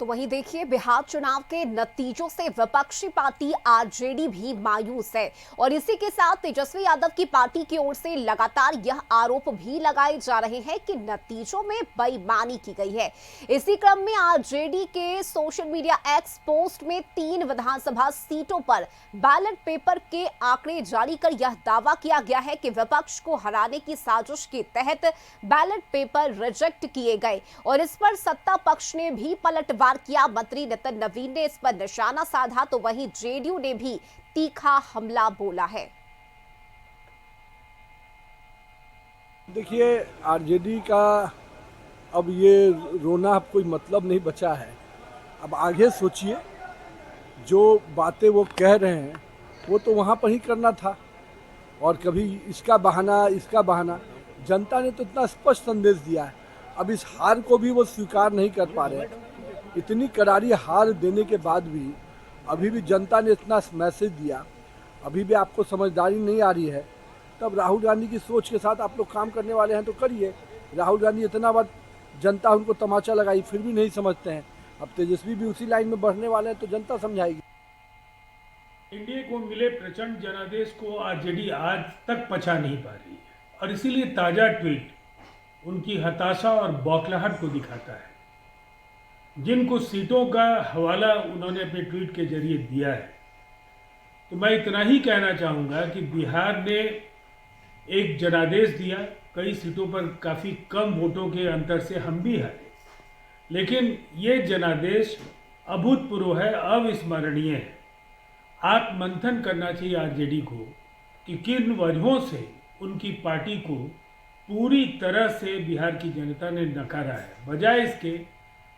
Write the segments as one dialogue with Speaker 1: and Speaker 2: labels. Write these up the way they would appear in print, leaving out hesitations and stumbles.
Speaker 1: तो वहीं देखिए, बिहार चुनाव के नतीजों से विपक्षी पार्टी आरजेडी भी मायूस है और इसी के साथ तेजस्वी यादव की पार्टी की ओर से लगातार यह आरोप भी लगाए जा रहे हैं कि नतीजों में बेईमानी की गई है। इसी क्रम में आरजेडी के सोशल मीडिया एक्स पोस्ट में 3 विधानसभा सीटों पर बैलेट पेपर के आंकड़े जारी कर यह दावा किया गया है कि विपक्ष को हराने की साजिश के तहत बैलेट पेपर रिजेक्ट किए गए और इस पर सत्ता पक्ष ने भी पलटवार किया। मंत्री नितिन नवीन ने इस पर निशाना साधा तो वहीं जेडीयू ने भी तीखा हमला बोला है।
Speaker 2: देखिए, आरजेडी का अब ये रोना अब कोई मतलब नहीं बचा है। अब आगे सोचिए, जो बातें वो कह रहे हैं वो तो वहाँ पर ही करना था और कभी इसका बहाना। जनता ने तो इतना स्पष्ट संदेश दिया है, अब इस हार को भी वो स्वीकार नहीं कर पा रहे हैं। इतनी करारी हार देने के बाद भी अभी भी जनता ने इतना मैसेज दिया, अभी भी आपको समझदारी नहीं आ रही है। तब राहुल गांधी की सोच के साथ आप लोग काम करने वाले हैं तो करिए। राहुल गांधी इतना बार जनता उनको तमाचा लगाई फिर भी नहीं समझते हैं। अब तेजस्वी भी उसी लाइन में बढ़ने वाले हैं तो जनता समझाएगी।
Speaker 3: एनडीए को मिले प्रचंड जनादेश को आरजेडी आज तक पचा नहीं पा रही है और इसीलिए ताजा ट्वीट उनकी हताशा और बौखलाहट को दिखाता है। जिन कुछ सीटों का हवाला उन्होंने अपने ट्वीट के जरिए दिया है, तो मैं इतना ही कहना चाहूँगा कि बिहार ने एक जनादेश दिया, कई सीटों पर काफ़ी कम वोटों के अंतर से हम भी हारे, लेकिन ये जनादेश अभूतपूर्व है, अविस्मरणीय है। आत्ममंथन करना चाहिए आरजेडी को कि किन वजहों से उनकी पार्टी को पूरी तरह से बिहार की जनता ने नकारा है, बजाय इसके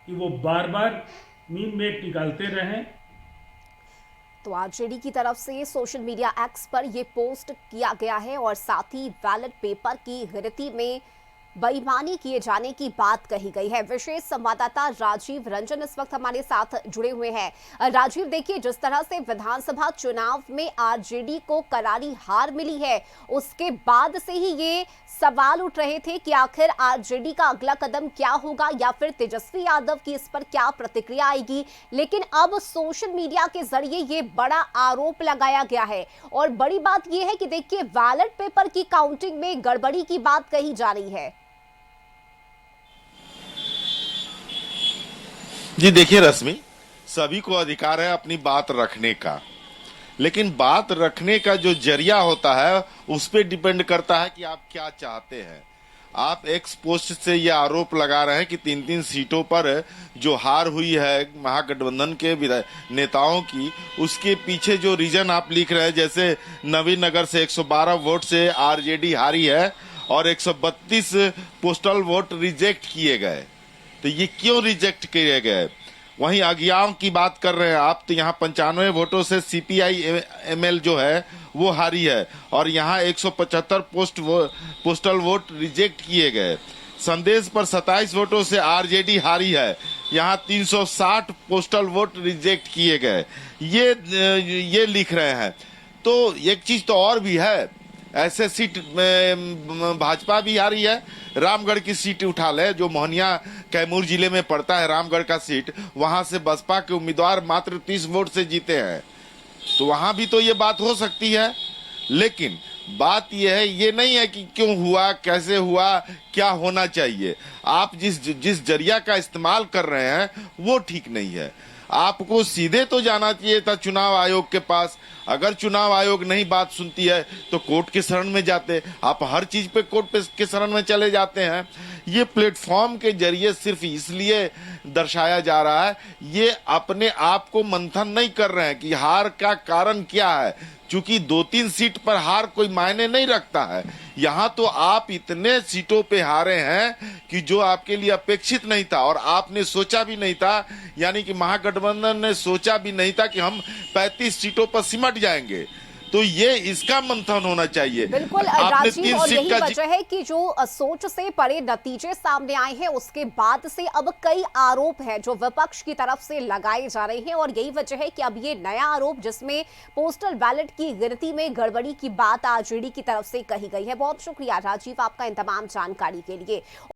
Speaker 3: कि वो बार बार मीम में निकालते रहें।
Speaker 1: तो आरजेडी की तरफ से सोशल मीडिया एक्स पर यह पोस्ट किया गया है और साथ ही बैलेट पेपर की गिनती में बेईमानी किए जाने की बात कही गई है। विशेष संवाददाता राजीव रंजन इस वक्त हमारे साथ जुड़े हुए हैं। राजीव, देखिए, जिस तरह से विधानसभा चुनाव में आरजेडी को करारी हार मिली है, उसके बाद से ही ये सवाल उठ रहे थे कि आखिर आरजेडी का अगला कदम क्या होगा या फिर तेजस्वी यादव की इस पर क्या प्रतिक्रिया आएगी। लेकिन अब सोशल मीडिया के जरिए ये बड़ा आरोप लगाया गया है और बड़ी बात यह है कि देखिए, बैलेट पेपर की काउंटिंग में गड़बड़ी की बात कही जा रही है।
Speaker 4: जी देखिए रश्मि, सभी को अधिकार है अपनी बात रखने का, लेकिन बात रखने का जो जरिया होता है उस पर डिपेंड करता है कि आप क्या चाहते हैं। आप एक्स पोस्ट से ये आरोप लगा रहे हैं कि 3-3 सीटों पर जो हार हुई है महागठबंधन के नेताओं की, उसके पीछे जो रीजन आप लिख रहे हैं, जैसे नवीन नगर से 112 वोट से आरजेडी हारी है और 132 पोस्टल वोट रिजेक्ट किए गए। तो ये क्यों रिजेक्ट किए गए? वहीं अज्ञाओं की बात कर रहे हैं आप, तो यहाँ 95 वोटों से सीपीआई एमएल जो है वो हारी है और यहाँ 175 पोस्टल वोट रिजेक्ट किए गए। संदेश पर 27 वोटों से आरजेडी हारी है, यहाँ 360 पोस्टल वोट रिजेक्ट किए गए। ये लिख रहे हैं। तो एक चीज तो और भी है, ऐसे सीट में भाजपा भी हारी है। रामगढ़ की सीट उठा ले, जो मोहनिया कैमूर जिले में पड़ता है, रामगढ़ का सीट, वहां से बसपा के उम्मीदवार मात्र 30 वोट से जीते हैं। तो वहां भी तो ये बात हो सकती है, लेकिन बात यह है, ये नहीं है कि क्यों हुआ, कैसे हुआ, क्या होना चाहिए। आप जिस जरिया का इस्तेमाल कर रहे हैं वो ठीक नहीं है। आपको सीधे तो जाना चाहिए था चुनाव आयोग के पास। अगर चुनाव आयोग नहीं बात सुनती है तो कोर्ट के शरण में जाते। आप हर चीज पे कोर्ट के शरण में चले जाते हैं। ये प्लेटफॉर्म के जरिए सिर्फ इसलिए दर्शाया जा रहा है, ये अपने आप को मंथन नहीं कर रहे हैं कि हार का कारण क्या है, क्योंकि 2-3 सीट पर हार कोई मायने नहीं रखता है। यहाँ तो आप इतने सीटों पे हारे हैं कि जो आपके लिए अपेक्षित नहीं था और आपने सोचा भी नहीं था, यानी कि महागठबंधन ने सोचा भी नहीं था कि हम 35 सीटों पर सिमट जाएंगे। तो ये इसका मंथन होना चाहिए।
Speaker 1: बिल्कुल राजीव, और यही वजह है कि जो सोच से परे नतीजे सामने आए हैं उसके बाद से अब कई आरोप हैं जो विपक्ष की तरफ से लगाए जा रहे हैं और यही वजह है कि अब ये नया आरोप जिसमें पोस्टल बैलेट की गिनती में गड़बड़ी की बात आरजेडी की तरफ से कही गई है। बहुत शुक्रिया राजीव आपका इन तमाम जानकारी के लिए।